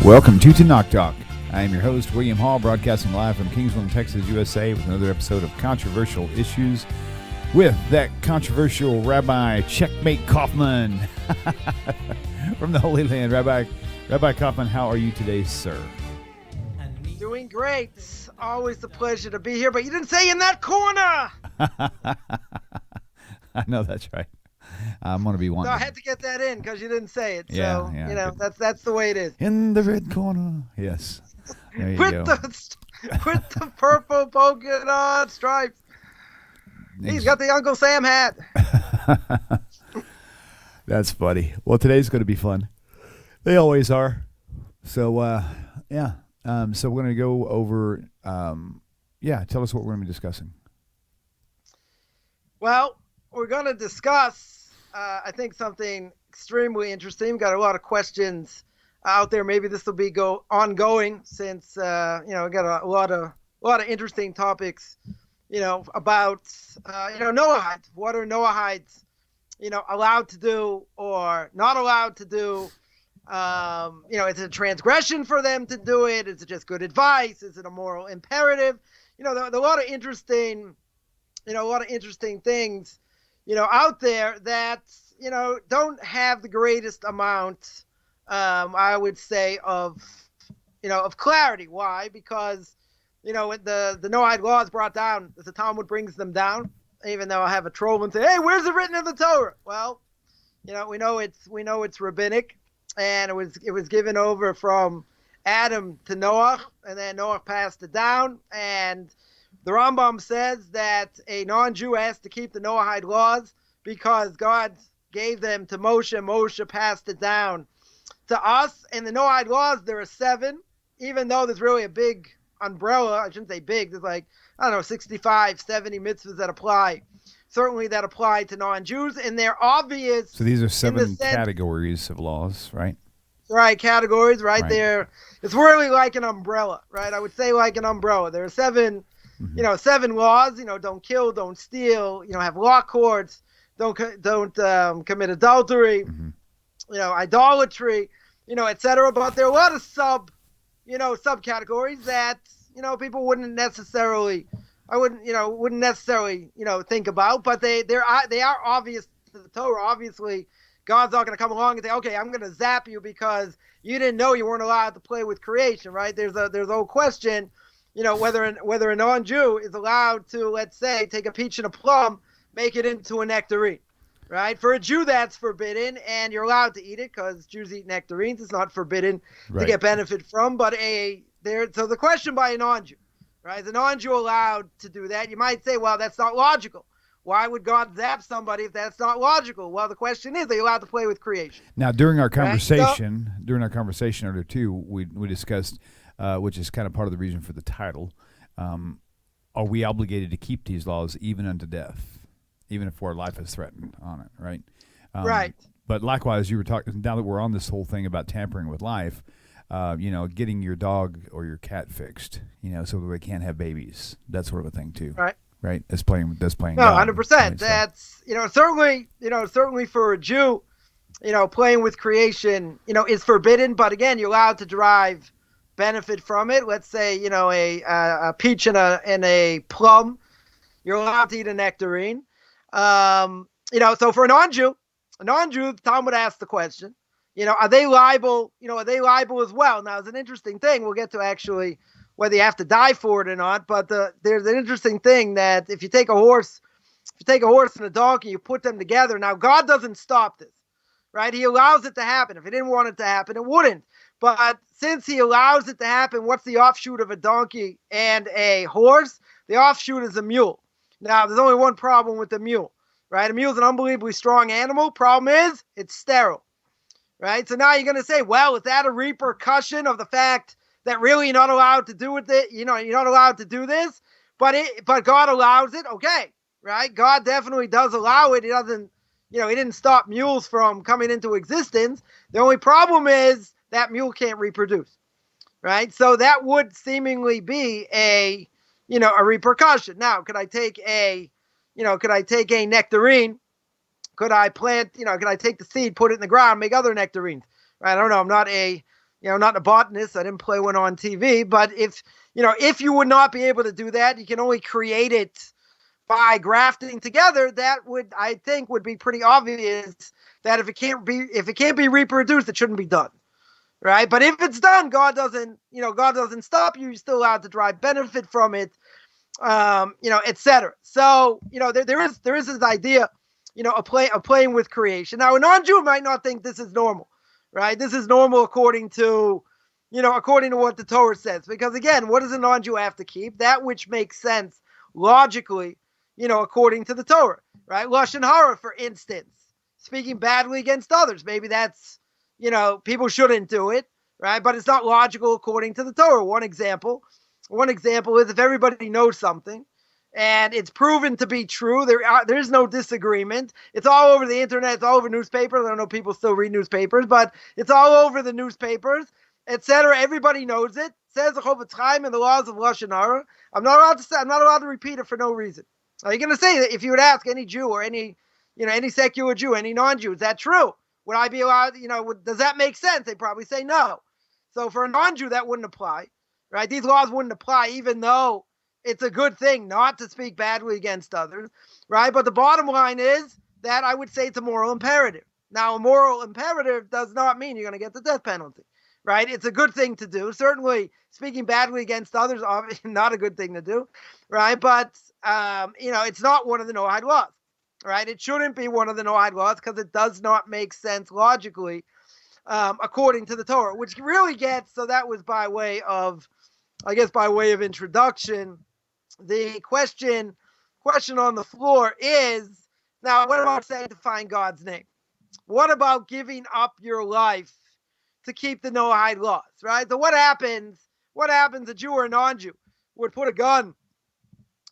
Welcome to Tanakh Talk. I am your host, William Hall, broadcasting live from Kingsland, Texas, USA, with another episode of Controversial Issues with that controversial Rabbi Checkmate Coffman from the Holy Land. Rabbi Coffman, how are you today, sir? Doing great. Always a pleasure to be here, but you didn't say in that corner. I know, that's right. I'm going to be one. So I had to get that in because you didn't say it. Yeah, so, yeah, that's the way it is. In the red corner. Yes. There you with go. With the purple polka dot stripes. He's got the Uncle Sam hat. That's funny. Well, today's going to be fun. They always are. So, yeah. So we're going to go over, tell us what we're going to be discussing. Well, we're going to discuss, I think, something extremely interesting. We've got a lot of questions out there. Maybe this will be ongoing since, we got a lot of interesting topics, about, Noahide. What are Noahides, allowed to do or not allowed to do? Is it a transgression for them to do it? Is it just good advice? Is it a moral imperative? There are a lot of interesting, things, out there that, don't have the greatest amount, I would say, of clarity. Why? Because, the Noahide law is brought down. The Talmud brings them down, even though I have a troll and say, hey, where's it written in the Torah? Well, we know it's rabbinic. And it was given over from Adam to Noah, and then Noah passed it down. And the Rambam says that a non-Jew has to keep the Noahide laws because God gave them to Moshe. Moshe passed it down to us. And the Noahide laws, there are 7, even though there's really a big umbrella. I shouldn't say big. There's 65, 70 mitzvahs that apply. Certainly that apply to non-Jews, and they're obvious. So these are 7 categories of laws, right? Right, categories, right there. It's really like an umbrella, right? I would say like an umbrella. There are 7, 7 laws. Don't kill, don't steal. Have law courts. Don't commit adultery. Idolatry. Etc. But there are a lot of subcategories that people wouldn't necessarily. I wouldn't necessarily, think about, but they are obvious to the Torah. Obviously, God's not going to come along and say, okay, I'm going to zap you because you didn't know you weren't allowed to play with creation, right? There's a whole question, whether a non-Jew is allowed to, let's say, take a peach and a plum, make it into a nectarine, right? For a Jew, that's forbidden, and you're allowed to eat it because Jews eat nectarines. It's not forbidden to get benefit from, so the question by a non-Jew. Right? Is a non-Jew allowed to do that? You might say, well, that's not logical. Why would God zap somebody if that's not logical? Well, the question is, are you allowed to play with creation? Now, during our conversation, earlier too, we discussed, which is kind of part of the reason for the title, are we obligated to keep these laws even unto death, even if our life is threatened on it, right? Right. But likewise, you were talking, now that we're on this whole thing about tampering with life, getting your dog or your cat fixed, so that they can't have babies, that sort of a thing too. Right. That's playing. No, God, 100%. Right? That's, certainly for a Jew, playing with creation, is forbidden. But again, you're allowed to derive benefit from it. Let's say, a peach and a plum, you're allowed to eat a nectarine. So for a non-Jew, the Talmud asks the question, are they liable? Are they liable as well? Now, it's an interesting thing. We'll get to actually whether you have to die for it or not. But there's an interesting thing that if you take a horse and a donkey, you put them together. Now, God doesn't stop this, right? He allows it to happen. If he didn't want it to happen, it wouldn't. But since he allows it to happen, what's the offshoot of a donkey and a horse? The offshoot is a mule. Now, there's only one problem with the mule, right? A mule is an unbelievably strong animal. Problem is, it's sterile. Right? So now you're going to say, well, is that a repercussion of the fact that really you're not allowed to do with it? You're not allowed to do this, but God allows it. Okay. Right? God definitely does allow it. He doesn't, he didn't stop mules from coming into existence. The only problem is that mule can't reproduce. Right? So that would seemingly be a repercussion. Now, could I take a nectarine? Could I plant, could I take the seed, put it in the ground, make other nectarines? Right? I don't know. I'm not a not a botanist. I didn't play one on TV, but if you would not be able to do that, you can only create it by grafting together. That would, I think, would be pretty obvious that if it can't be reproduced, it shouldn't be done. Right. But if it's done, God doesn't stop you. You're still allowed to derive benefit from it, etc. So, there is this idea, of playing with creation. Now, a non-Jew might not think this is normal, right? This is normal according to what the Torah says. Because again, what does a non-Jew have to keep? That which makes sense logically, according to the Torah, right? Lashon hara, for instance, speaking badly against others. Maybe that's, people shouldn't do it, right? But it's not logical according to the Torah. One example is if everybody knows something and it's proven to be true, there's no disagreement. It's all over the internet. It's all over newspapers. I don't know if people still read newspapers, but it's all over the newspapers, etc. Everybody knows it. Says the Rabbi Chaim in the laws of Lashon Hara. I'm not allowed to repeat it for no reason. Are you going to say that if you would ask any Jew or any secular Jew, any non-Jew, is that true? Would I be allowed, does that make sense? They probably say no. So for a non-Jew, that wouldn't apply, right? These laws wouldn't apply, even though it's a good thing not to speak badly against others, right? But the bottom line is that I would say it's a moral imperative. Now, a moral imperative does not mean you're going to get the death penalty, right? It's a good thing to do. Certainly, speaking badly against others, obviously not a good thing to do, right? But, it's not one of the Noahide laws, right? It shouldn't be one of the Noahide laws because it does not make sense logically, according to the Torah, which really gets, so that was by way of introduction. The question on the floor is, now, what about sanctifying God's name? What about giving up your life to keep the Noahide laws, right? So what happens, a Jew or a non-Jew would put a gun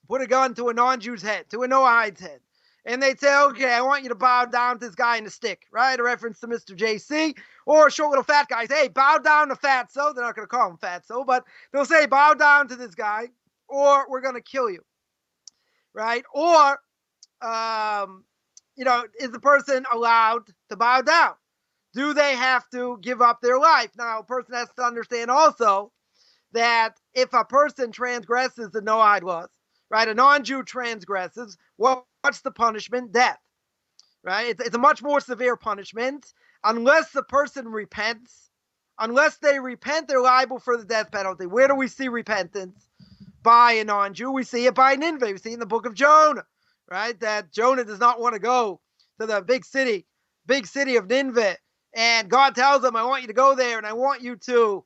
to a non-Jew's head, to a Noahide's head, and they'd say, okay, I want you to bow down to this guy in the stick, right? A reference to Mr. JC, or a short little fat guy. Say, hey, bow down to Fatso. They're not going to call him Fatso, but they'll say, bow down to this guy, or we're going to kill you, right? Or, is the person allowed to bow down? Do they have to give up their life? Now, a person has to understand also that if a person transgresses the Noahide laws, right, a non-Jew transgresses, what's the punishment? Death, right? It's a much more severe punishment. Unless the person repents, unless they repent, they're liable for the death penalty. Where do we see repentance by a non-Jew? We see it by Nineveh. We see it in the book of Jonah, right? That Jonah does not want to go to the big city of Nineveh. And God tells him, I want you to go there and I want you to,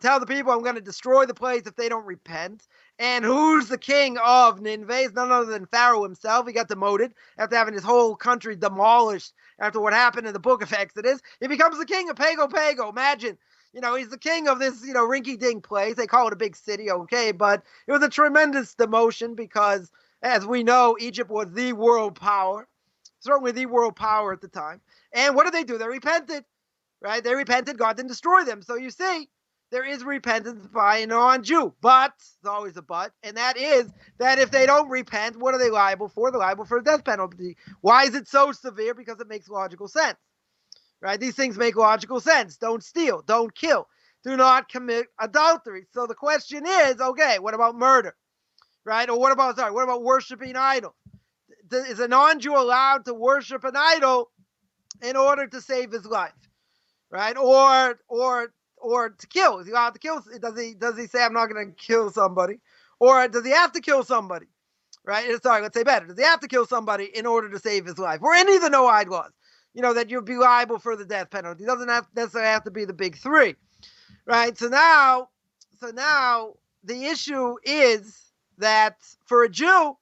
tell the people I'm going to destroy the place if they don't repent. And who's the king of Nineveh? It's none other than Pharaoh himself. He got demoted after having his whole country demolished after what happened in the book of Exodus. He becomes the king of Pago. Imagine, he's the king of this, rinky-dink place. They call it a big city, okay, but it was a tremendous demotion because, as we know, Egypt was the world power, certainly the world power at the time. And what did they do? They repented, right? They repented. God didn't destroy them. So you see, there is repentance by a non-Jew, but there's always a but, and that is that if they don't repent, what are they liable for? They're liable for a death penalty. Why is it so severe? Because it makes logical sense, right? These things make logical sense. Don't steal, don't kill, do not commit adultery. So the question is, okay, what about murder, right? Or what about worshiping idols? Is a non-Jew allowed to worship an idol in order to save his life, right? Or to kill? Is he allowed to kill? Does he say, I'm not going to kill somebody? Or does he have to kill somebody? Right? Sorry, let's say better. Does he have to kill somebody in order to save his life? Or any of the Noahide laws, that you'd be liable for the death penalty. It doesn't necessarily have to be the big three. Right? So now the issue is that for a Jew,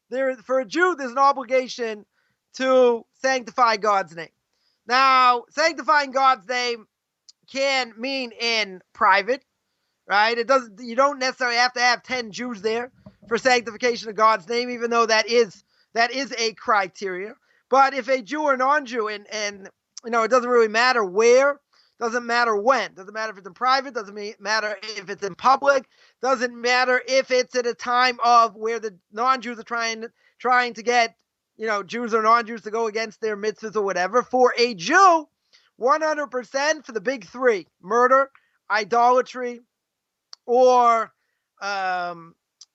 there's an obligation to sanctify God's name. Now, sanctifying God's name can mean in private, right? You don't necessarily have to have 10 Jews there for sanctification of God's name, even though that is a criteria. But if a Jew or non-Jew, and it doesn't really matter where, doesn't matter when, doesn't matter if it's in private, doesn't matter if it's in public, doesn't matter if it's at a time of where the non-Jews are trying to get, Jews or non-Jews to go against their mitzvahs or whatever. For a Jew, 100% for the big three: murder, idolatry, or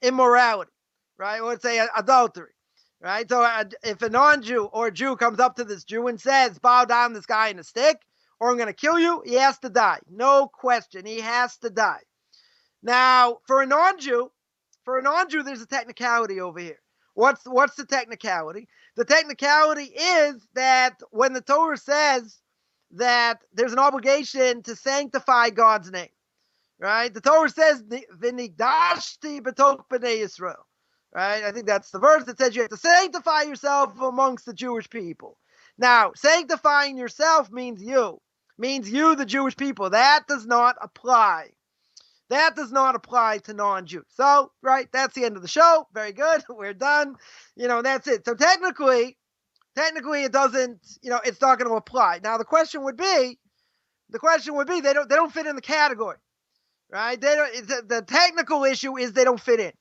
immorality, right? Or let's say adultery, right? So if a non-Jew or a Jew comes up to this Jew and says, bow down this guy in a stick, or I'm going to kill you, he has to die. No question. He has to die. Now, for a non-Jew, there's a technicality over here. What's the technicality? The technicality is that when the Torah says that there's an obligation to sanctify God's name, right? The Torah says, "V'nigdashti b'tok b'nei Yisrael," right? I think that's the verse that says you have to sanctify yourself amongst the Jewish people. Now, sanctifying yourself means you, the Jewish people. That does not apply. That does not apply to non-Jews. So, right, that's the end of the show. Very good. We're done. That's it. So technically it doesn't, it's not going to apply. Now the question would be they don't fit in the category, right? The technical issue is they don't fit in.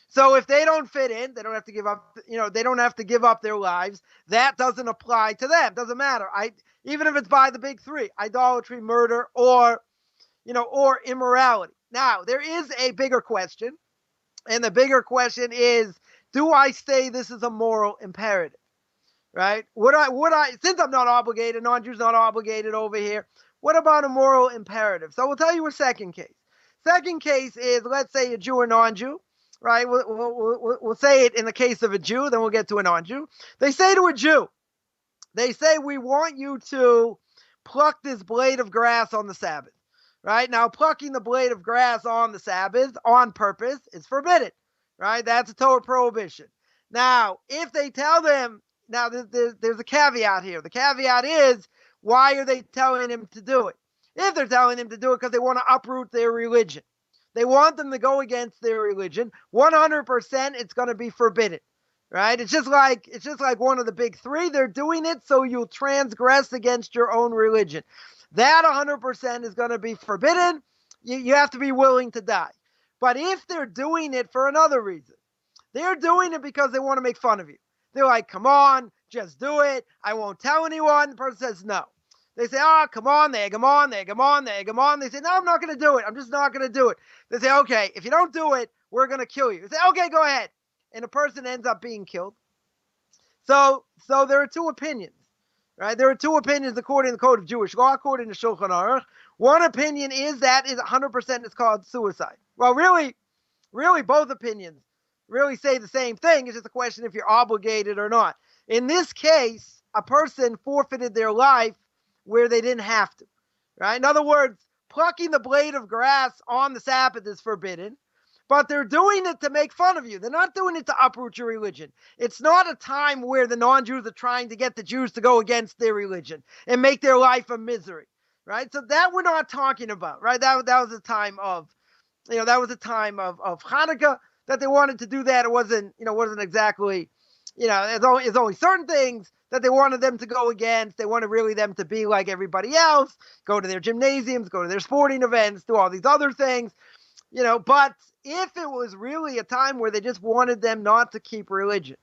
So if they don't fit in, they don't have to give up, they don't have to give up their lives. That doesn't apply to them. Doesn't matter. Even if it's by the big three: idolatry, murder, or immorality. Now, there is a bigger question, and the bigger question is, do I say this is a moral imperative, right? Would I, since I'm not obligated, non-Jews not obligated over here, what about a moral imperative? So we'll tell you a second case. Second case is, let's say a Jew or non-Jew, right? We'll say it in the case of a Jew, then we'll get to a non-Jew. They say to a Jew, we want you to pluck this blade of grass on the Sabbath. Right? Now, plucking the blade of grass on the Sabbath on purpose is forbidden, right? That's a Torah prohibition. Now, if they tell them, now there's a caveat here. The caveat is, why are they telling him to do it? If they're telling him to do it because they want to uproot their religion, they want them to go against their religion, 100% it's going to be forbidden, right? It's just like one of the big three. They're doing it so you'll transgress against your own religion. That 100% is going to be forbidden. You have to be willing to die. But if they're doing it for another reason, they're doing it because they want to make fun of you. They're like, come on, just do it. I won't tell anyone. The person says no. They say, oh, come on. They egg them on. They say, no, I'm not going to do it. I'm just not going to do it. They say, okay, if you don't do it, we're going to kill you. They say, okay, go ahead. And the person ends up being killed. So there are two opinions. Right? There are two opinions according to the Code of Jewish Law, according to Shulchan Aruch. One opinion is that is 100% is called suicide. Well, really, both opinions really say the same thing. It's just a question if you're obligated or not. In this case, a person forfeited their life where they didn't have to. Right? In other words, plucking the blade of grass on the Sabbath is forbidden. But they're doing it to make fun of you. They're not doing it to uproot your religion. It's not a time where the non-Jews are trying to get the Jews to go against their religion and make their life a misery, right? So that we're not talking about, right? That was a time of, of Hanukkah that they wanted to do that. It wasn't exactly, it's only certain things that they wanted them to go against. They wanted really them to be like everybody else, go to their gymnasiums, go to their sporting events, do all these other things. But if it was really a time where they just wanted them not to keep religion,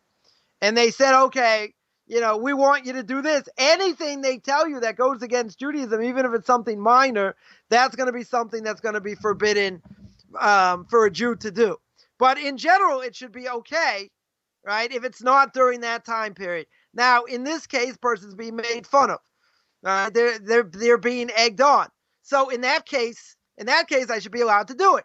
and they said, okay, we want you to do this, anything they tell you that goes against Judaism, even if it's something minor, that's going to be something that's going to be forbidden for a Jew to do. But in general, it should be okay, right, if it's not during that time period. Now, in this case, persons being made fun of. They're being egged on. So in that case, I should be allowed to do it,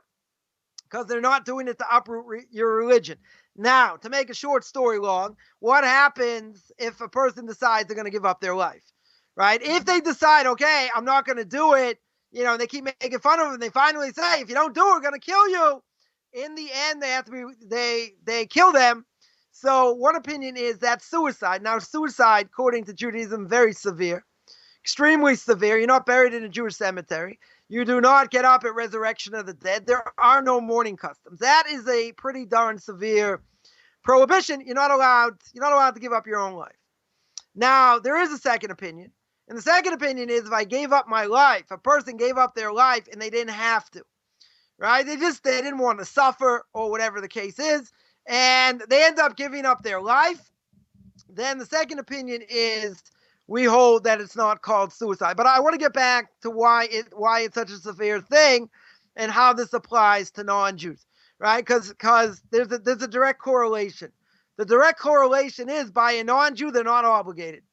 because they're not doing it to uproot your religion. Now, to make a short story long, what happens if a person decides they're going to give up their life, right? If they decide, okay, I'm not going to do it, they keep making fun of them, they finally say, if you don't do it, we're going to kill you. In the end, they kill them. So one opinion is that's suicide. Now, suicide, according to Judaism, very severe, extremely severe. You're not buried in a Jewish cemetery. You do not get up at resurrection of the dead. There are no mourning customs. That is a pretty darn severe prohibition. You're not allowed to give up your own life. Now, there is a second opinion. And the second opinion is, if I gave up my life, a person gave up their life and they didn't have to, right? They didn't want to suffer, or whatever the case is, and they end up giving up their life. Then the second opinion is, we hold that it's not called suicide. But I want to get back to why it's such a severe thing and how this applies to non-Jews, right? Because there's a direct correlation. The direct correlation is by a non-Jew, they're not obligated.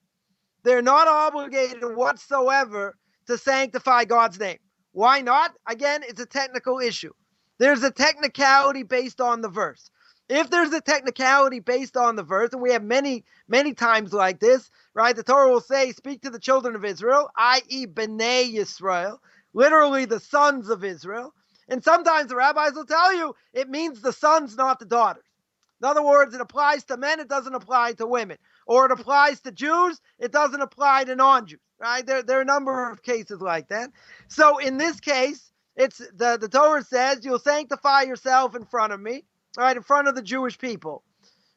They're not obligated whatsoever to sanctify God's name. Why not? Again, it's a technical issue. There's a technicality based on the verse. If there's a technicality based on the verse, and we have many, many times like this, right? The Torah will say, speak to the children of Israel, i.e. B'nai Yisrael, literally the sons of Israel. And sometimes the rabbis will tell you it means the sons, not the daughters. In other words, it applies to men, it doesn't apply to women. Or it applies to Jews, it doesn't apply to non-Jews, right? There are a number of cases like that. So in this case, it's the Torah says, you'll sanctify yourself in front of me, right, in front of the Jewish people,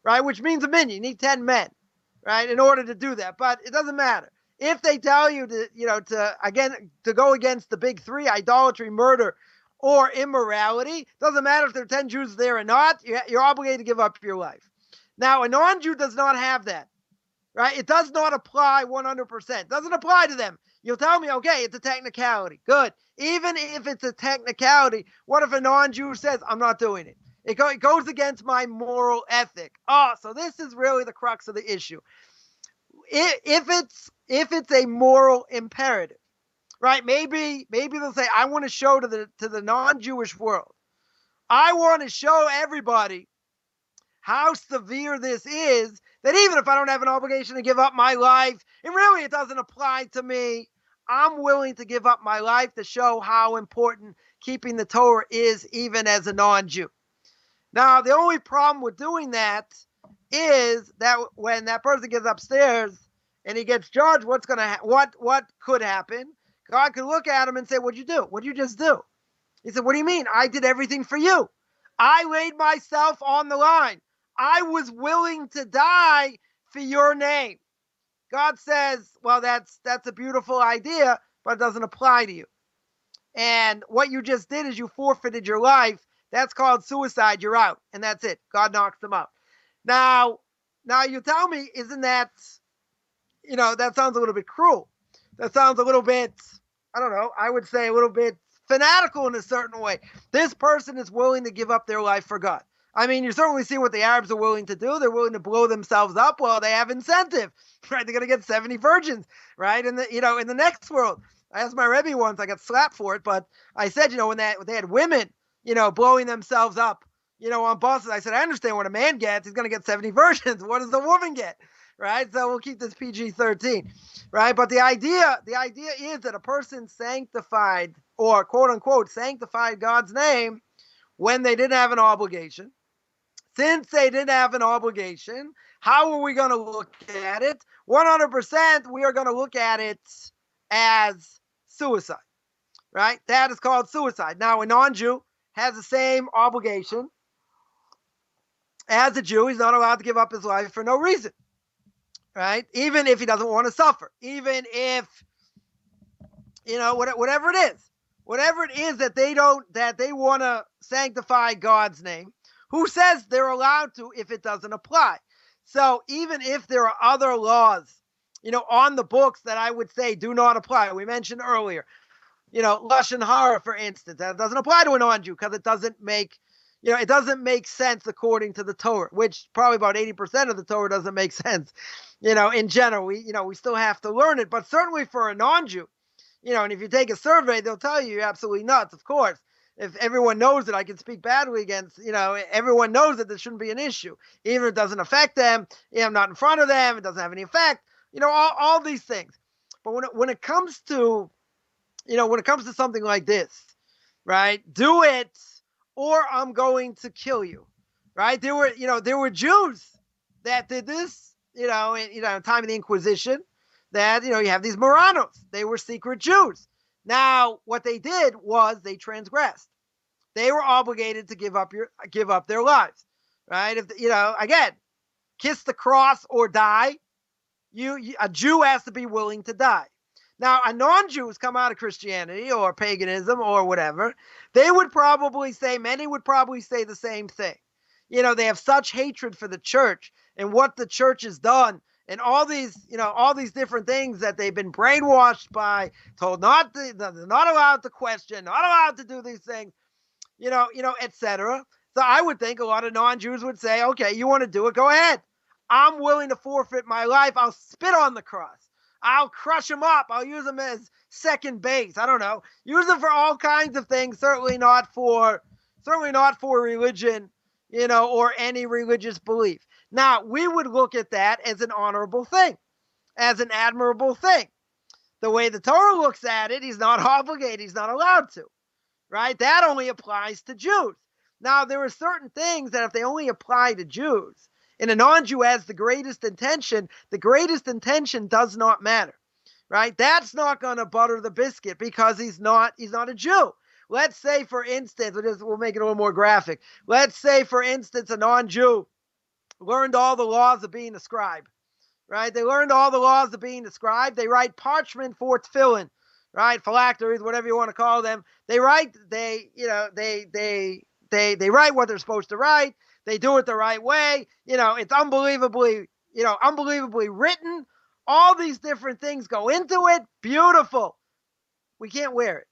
right, which means a minyan. You need 10 men, right, in order to do that. But it doesn't matter. If they tell you to go against the big three, idolatry, murder, or immorality, doesn't matter if there are 10 Jews there or not, you're obligated to give up your life. Now, a non-Jew does not have that, right? It does not apply 100%. It doesn't apply to them. You'll tell me, okay, it's a technicality. Good. Even if it's a technicality, what if a non-Jew says, I'm not doing it? It goes against my moral ethic. So this is really the crux of the issue. If it's a moral imperative, right? Maybe they'll say, I want to show to the non-Jewish world. I want to show everybody how severe this is, that even if I don't have an obligation to give up my life, and really it doesn't apply to me, I'm willing to give up my life to show how important keeping the Torah is, even as a non-Jew. Now, the only problem with doing that is that when that person gets upstairs and he gets judged, what could happen? God could look at him and say, what'd you do? What'd you just do? He said, what do you mean? I did everything for you. I laid myself on the line. I was willing to die for your name. God says, well, that's a beautiful idea, but it doesn't apply to you. And what you just did is you forfeited your life. That's called suicide. You're out. And that's it. God knocks them out. Now you tell me, isn't that, that sounds a little bit cruel. That sounds a little bit, I don't know, I would say a little bit fanatical in a certain way. This person is willing to give up their life for God. I mean, you certainly see what the Arabs are willing to do. They're willing to blow themselves up. Well, they have incentive, right? They're going to get 70 virgins, right? In the next world. I asked my Rebbe once, I got slapped for it, but I said, when they had women, blowing themselves up, on buses, I said, I understand what a man gets. He's going to get 70 virgins. What does the woman get? Right? So we'll keep this PG-13, right? But the idea is that a person sanctified, or quote unquote, sanctified God's name when they didn't have an obligation. Since they didn't have an obligation, how are we going to look at it? 100%, we are going to look at it as suicide, right? That is called suicide. Now, a non-Jew has the same obligation as a Jew. He's not allowed to give up his life for no reason, right? Even if he doesn't want to suffer, even if, whatever it is that they want to sanctify God's name. Who says they're allowed to if it doesn't apply? So even if there are other laws, on the books that I would say do not apply, we mentioned earlier, Lashon Hara, for instance, that doesn't apply to a non-Jew because it doesn't make sense according to the Torah, which probably about 80% of the Torah doesn't make sense, in general. We still have to learn it, but certainly for a non-Jew, and if you take a survey, they'll tell you you're absolutely nuts, of course. If everyone knows that I can speak badly against, everyone knows that this shouldn't be an issue. Even if it doesn't affect them, I'm not in front of them, it doesn't have any effect, all these things. But when it comes to, something like this, right, do it or I'm going to kill you, right? There were Jews that did this, in time of the Inquisition, that, you have these Muranos. They were secret Jews. Now, what they did was they transgressed. They were obligated to give up their lives, right? If again, kiss the cross or die. A Jew has to be willing to die. Now, a non-Jew who's come out of Christianity or paganism or whatever, many would probably say the same thing. They have such hatred for the church and what the church has done and all these different things that they've been brainwashed by, told they're not allowed to question, not allowed to do these things, etc. So I would think a lot of non-Jews would say, okay, you want to do it, go ahead. I'm willing to forfeit my life. I'll spit on the cross. I'll crush them up. I'll use them as second base. I don't know. Use them for all kinds of things. Certainly not for religion, or any religious belief. Now, we would look at that as an honorable thing, as an admirable thing. The way the Torah looks at it, he's not obligated. He's not allowed to, right? That only applies to Jews. Now, there are certain things that if they only apply to Jews, and a non-Jew has the greatest intention does not matter, right? That's not going to butter the biscuit because he's not a Jew. Let's say, for instance, we'll make it a little more graphic. Let's say, for instance, a non-Jew learned all the laws of being a scribe, right? They learned all the laws of being a scribe. They write parchment for tefillin, right? Phylacteries, whatever you want to call them. They write what they're supposed to write. They do it the right way. It's unbelievably written. All these different things go into it. Beautiful. We can't wear it.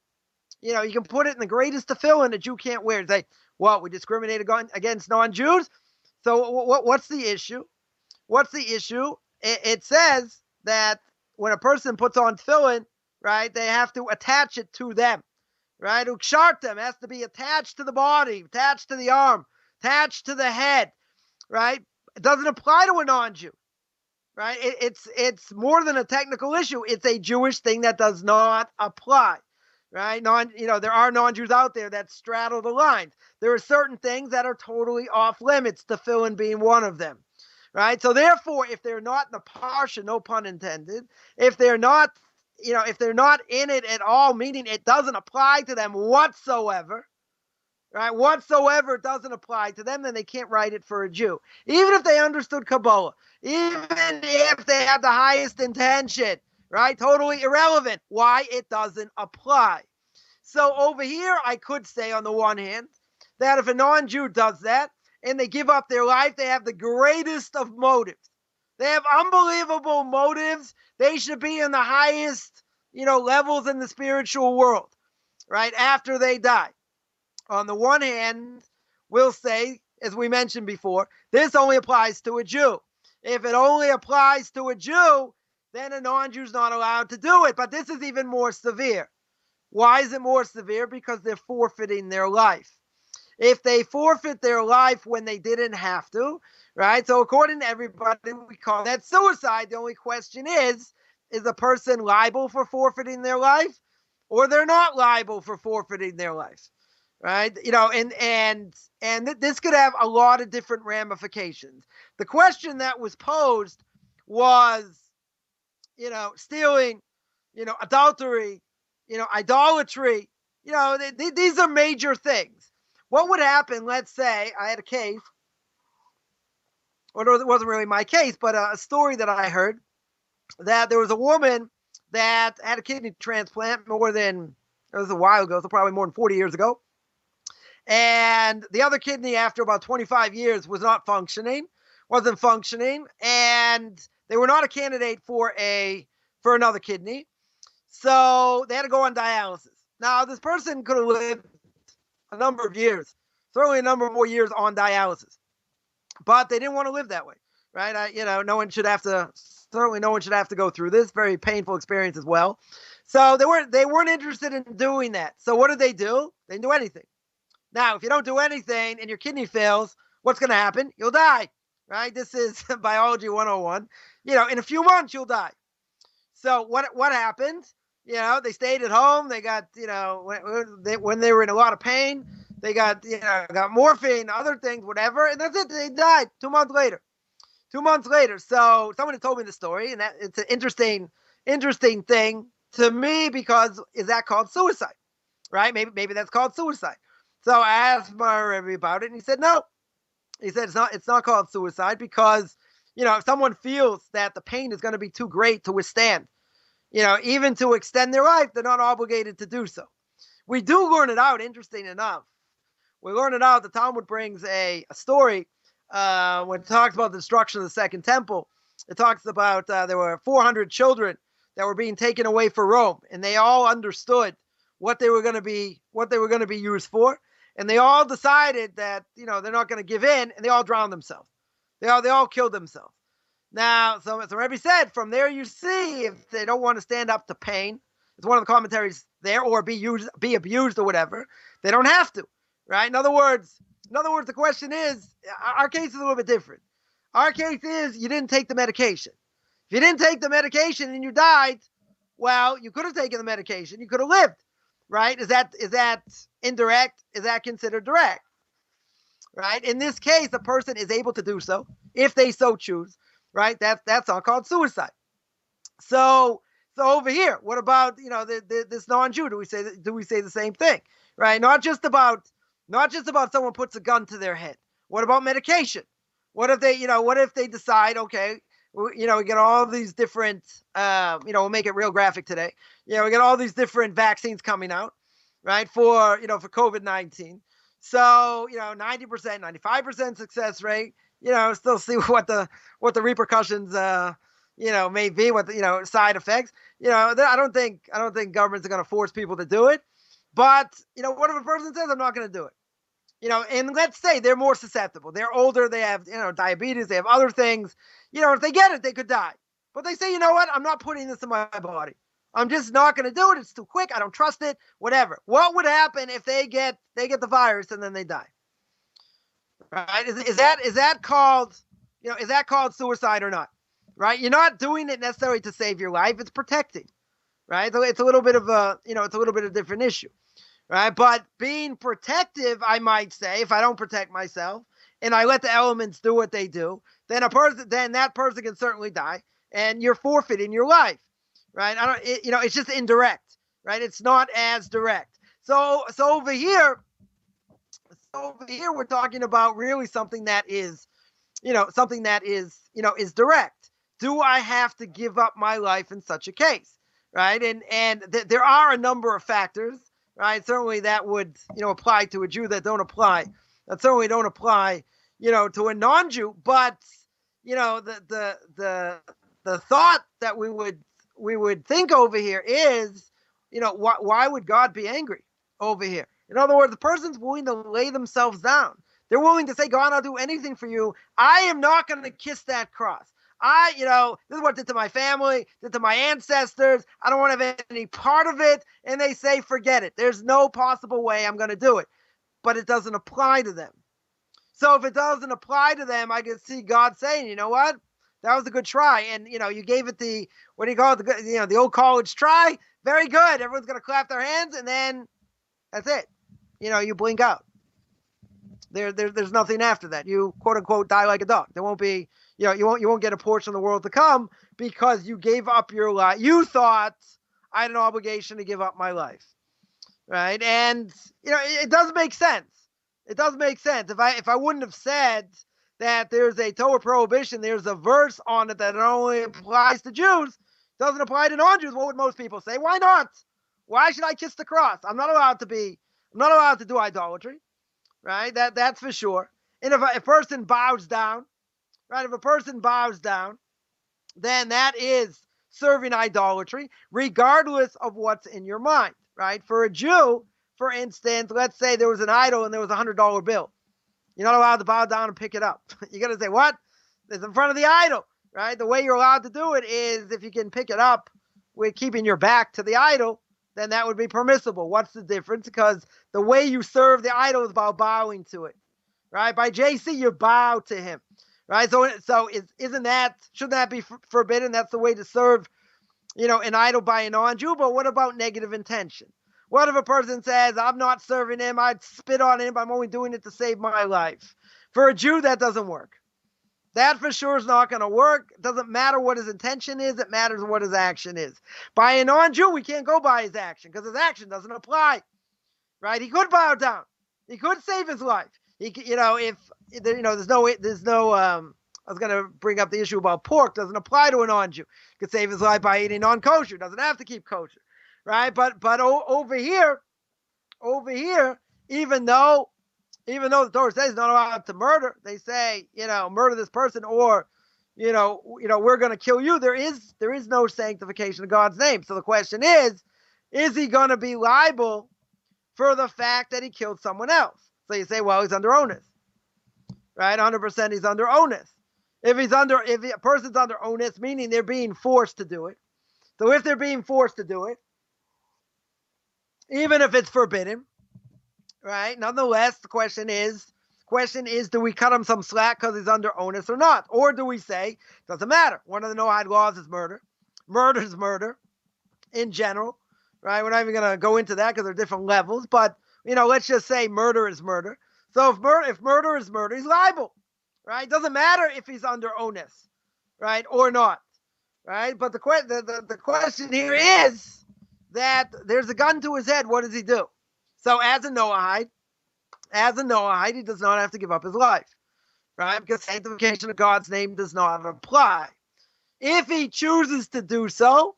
You can put it in the greatest tefillin, a Jew can't wear it. Say, what, we discriminate against non-Jews? So what's the issue? What's the issue? It says that when a person puts on tefillin, right, they have to attach it to them, right? Ukshartem has to be attached to the body, attached to the arm, attached to the head, right? It doesn't apply to a non-Jew, right? It's more than a technical issue. It's a Jewish thing that does not apply, right? There are non-Jews out there that straddle the lines. There are certain things that are totally off limits, tefillin being one of them, right? So therefore, if they're not in the parsha, no pun intended, if they're not in it at all, meaning it doesn't apply to them whatsoever, right? Whatsoever it doesn't apply to them, then they can't write it for a Jew. Even if they understood Kabbalah, even if they had the highest intention, right? Totally irrelevant. Why? It doesn't apply. So over here, I could say on the one hand, that if a non-Jew does that, and they give up their life, they have the greatest of motives. They have unbelievable motives. They should be in the highest, levels in the spiritual world, right? After they die. On the one hand, we'll say, as we mentioned before, this only applies to a Jew. If it only applies to a Jew, then a non-Jew is not allowed to do it. But this is even more severe. Why is it more severe? Because they're forfeiting their life. If they forfeit their life when they didn't have to, right? So according to everybody, we call that suicide. The only question is the person liable for forfeiting their life, or they're not liable for forfeiting their life, right? And this could have a lot of different ramifications. The question that was posed was, stealing, adultery, idolatry. These are major things. What would happen? Let's say I had a case, or it wasn't really my case, but a story that I heard, that there was a woman that had a kidney transplant it was a while ago, so probably more than 40 years ago. And the other kidney, after about 25 years, wasn't functioning, and they were not a candidate for another kidney. So they had to go on dialysis. Now, this person could have lived a number of years, certainly a number more years on dialysis, but they didn't want to live that way, right? No one should have to go through this very painful experience as well. So they weren't interested in doing that. So what did they do? They didn't do anything. Now, if you don't do anything and your kidney fails, what's going to happen? You'll die, right? This is biology 101. In a few months, you'll die. So what happened? They stayed at home. They got, when they were in a lot of pain, they got morphine, other things, whatever. And that's it. They died 2 months later. 2 months later. So someone had told me the story, and that it's an interesting thing to me, because is that called suicide? Right? Maybe that's called suicide. So I asked my Rabbi about it, and he said, no. He said, it's not called suicide because, if someone feels that the pain is going to be too great to withstand, even to extend their life, they're not obligated to do so. We do learn it out, interesting enough. We learn it out. The Talmud brings a story when it talks about the destruction of the Second Temple. it talks about there were 400 children that were being taken away for Rome, and they all understood what they were going to be used for, and they all decided that they're not going to give in, and they all drowned themselves. They all killed themselves. Now, so Rebbe said, from there you see if they don't want to stand up to pain, it's one of the commentaries there, or be abused or whatever, they don't have to, right? In other words, the question is, our case is a little bit different. Our case is you didn't take the medication. If you didn't take the medication and you died, well, you could have taken the medication. You could have lived, right? Is that indirect? Is that considered direct? Right? In this case, a person is able to do so if they so choose, right? That's all called suicide. So over here, what about this non-Jew? Do we say the same thing, right? Not just about someone puts a gun to their head. What about medication? What if they decide, okay, we get all these different, we'll make it real graphic today. We get all these different vaccines coming out, right? For COVID-19. So, 90%, 95% success rate, still see what the repercussions, may be, what the, side effects. I don't think governments are going to force people to do it. But, what if a person says, I'm not going to do it? And let's say they're more susceptible. They're older. They have, diabetes. They have other things. If they get it, they could die. But they say, you know what? I'm not putting this in my body. I'm just not going to do it. It's too quick. I don't trust it. Whatever. What would happen if they get the virus and then they die? Right? Is that called suicide or not? Right? You're not doing it necessarily to save your life. It's protecting. Right? So it's a little bit of a different issue. Right? But being protective, I might say, if I don't protect myself and I let the elements do what they do, then that person can certainly die, and you're forfeiting your life. Right? It's just indirect. Right? It's not as direct. So over here we're talking about really something that is direct. Do I have to give up my life in such a case? Right? And there are a number of factors. Right, certainly that would apply to a Jew that certainly don't apply to a non-Jew. But the thought that we would think over here is why would God be angry over here? In other words, the person's willing to lay themselves down. They're willing to say, God, I'll do anything for you. I am not going to kiss that cross. This is what it did to my family, did to my ancestors. I don't want to have any part of it. And they say, forget it. There's no possible way I'm going to do it. But it doesn't apply to them. So if it doesn't apply to them, I can see God saying, you know what? That was a good try. And, you gave it the old college try. Very good. Everyone's going to clap their hands. And then that's it. You blink out. There's nothing after that. You, quote unquote, die like a dog. There won't be, you won't get a portion of the world to come because you gave up your life. You thought I had an obligation to give up my life, right? And it does make sense. It does make sense. If I wouldn't have said that there's a Torah prohibition, there's a verse on it that only applies to Jews, doesn't apply to non-Jews. What would most people say? Why not? Why should I kiss the cross? I'm not allowed to do idolatry, right? That's for sure. And if a person bows down. Right? If a person bows down, then that is serving idolatry, regardless of what's in your mind, right? For a Jew, for instance, let's say there was an idol and there was a $100 bill. You're not allowed to bow down and pick it up. You're going to say, what? It's in front of the idol, right? The way you're allowed to do it is if you can pick it up with keeping your back to the idol, then that would be permissible. What's the difference? Because the way you serve the idol is by bowing to it, right? By JC, you bow to him. Right, so shouldn't that be forbidden? That's the way to serve, an idol by a non-Jew. But what about negative intention? What if a person says, "I'm not serving him. I'd spit on him. I'm only doing it to save my life"? For a Jew, that doesn't work. That for sure is not going to work. It doesn't matter what his intention is. It matters what his action is. By a non-Jew, we can't go by his action because his action doesn't apply. Right? He could bow down. He could save his life. There's no, I was going to bring up the issue about pork. Doesn't apply to a non-Jew. Could save his life by eating non-kosher. Doesn't have to keep kosher, right? But over here, even though the Torah says not allowed to murder, they say, murder this person or, we're going to kill you. There is no sanctification of God's name. So the question is he going to be liable for the fact that he killed someone else? So you say, well, he's under onus, right? 100% he's under onus. If a person's under onus, meaning they're being forced to do it. So if they're being forced to do it, even if it's forbidden, right? Nonetheless, the question is, do we cut him some slack because he's under onus or not? Or do we say, doesn't matter. One of the Noahide laws is murder. Murder is murder in general, right? We're not even going to go into that because there are different levels. But, let's just say murder is murder. So if murder is murder, he's liable, right? Doesn't matter if he's under onus, right, or not, right? But the question here is that there's a gun to his head. What does he do? So as a Noahide, he does not have to give up his life, right? Because sanctification of God's name does not apply. If he chooses to do so,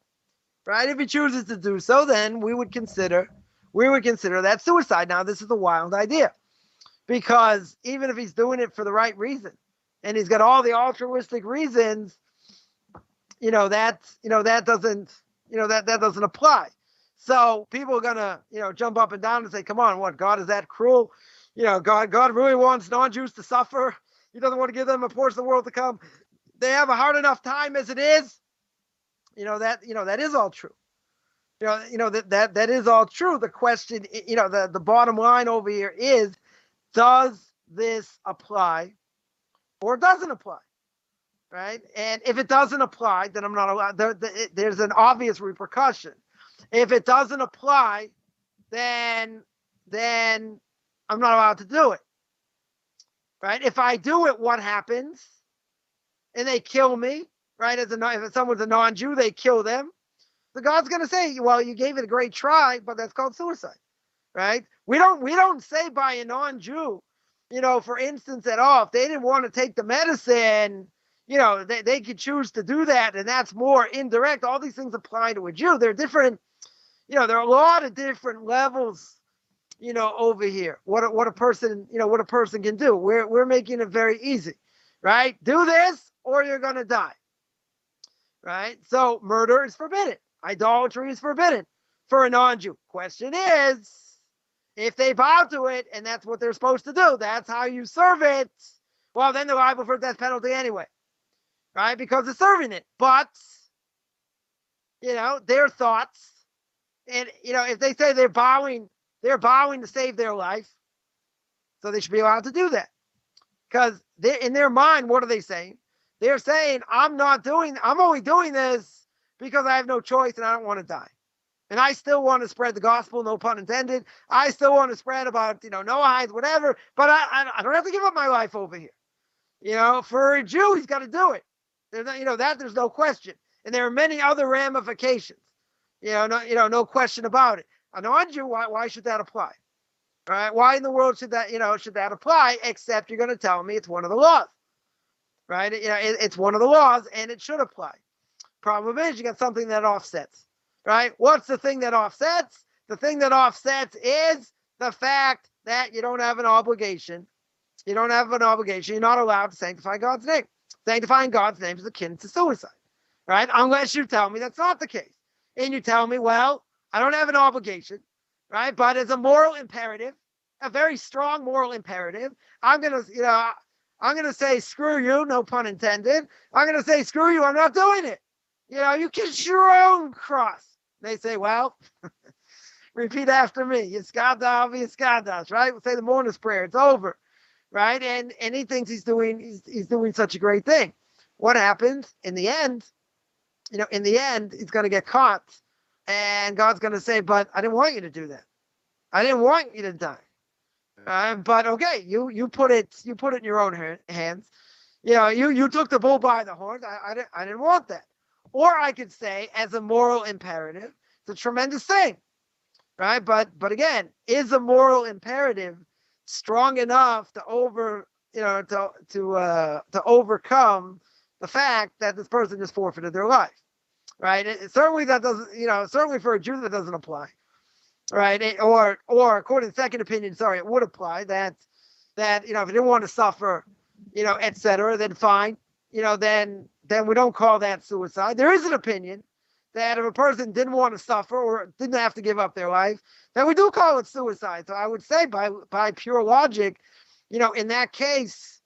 right? If he chooses to do so, then we would consider that suicide. Now, this is a wild idea, because even if he's doing it for the right reason, and he's got all the altruistic reasons, that doesn't apply. So people are gonna, jump up and down and say, "Come on, what? God is that cruel? God really wants non-Jews to suffer. He doesn't want to give them a portion of the world to come. They have a hard enough time as it is." That is all true. That is all true. The question, the bottom line over here is, does this apply or doesn't apply? Right? And if it doesn't apply, then I'm not allowed. There's an obvious repercussion. If it doesn't apply, then I'm not allowed to do it. Right? If I do it, what happens? And they kill me, right? If someone's a non-Jew, they kill them. So God's going to say, well, you gave it a great try, but that's called suicide, right? We don't say by a non-Jew, for instance, at all, if they didn't want to take the medicine, they could choose to do that, and that's more indirect. All these things apply to a Jew. They're different. There are a lot of different levels, over here. What a person can do. We're making it very easy, right? Do this or you're going to die, right? So murder is forbidden. Idolatry is forbidden for a non-Jew. Question is, if they bow to it and that's what they're supposed to do, that's how you serve it, well, then they're liable for death penalty anyway, right? Because they're serving it. But, their thoughts, and, if they say they're bowing to save their life, so they should be allowed to do that. Because in their mind, what are they saying? They're saying, I'm only doing this because I have no choice and I don't want to die. And I still want to spread the gospel, no pun intended. I still want to spread about, Noahides, whatever, but I don't have to give up my life over here. For a Jew, he's got to do it. There's no question. And there are many other ramifications. No question about it. A non-Jew, why should that apply? All right? Why in the world should that apply? Except you're going to tell me it's one of the laws, right? It's one of the laws, and it should apply. Problem is, you got something that offsets, right? What's the thing that offsets? The thing that offsets is the fact that you don't have an obligation. You're not allowed to sanctify God's name. Sanctifying God's name is akin to suicide, right? Unless you tell me that's not the case. And you tell me, well, I don't have an obligation, right? But as a moral imperative, a very strong moral imperative, I'm going to say, screw you, no pun intended. I'm going to say, screw you, I'm not doing it. You kiss your own cross. They say, well, repeat after me. Yiskadav, Yiskadas, right? We'll say the mourner's prayer. It's over, right? And he thinks he's doing such a great thing. What happens in the end? He's going to get caught, and God's going to say, but I didn't want you to do that. I didn't want you to die. But okay, you put it in your own hands. You took the bull by the horns. I didn't want that. Or I could say, as a moral imperative, it's a tremendous thing, right? But again, is a moral imperative strong enough to overcome the fact that this person just forfeited their life, right? Certainly for a Jew that doesn't apply, right? Or according to second opinion, it would apply that if you didn't want to suffer, etc., then fine, then we don't call that suicide. There is an opinion that if a person didn't want to suffer or didn't have to give up their life, then we do call it suicide. So I would say by pure logic, in that case,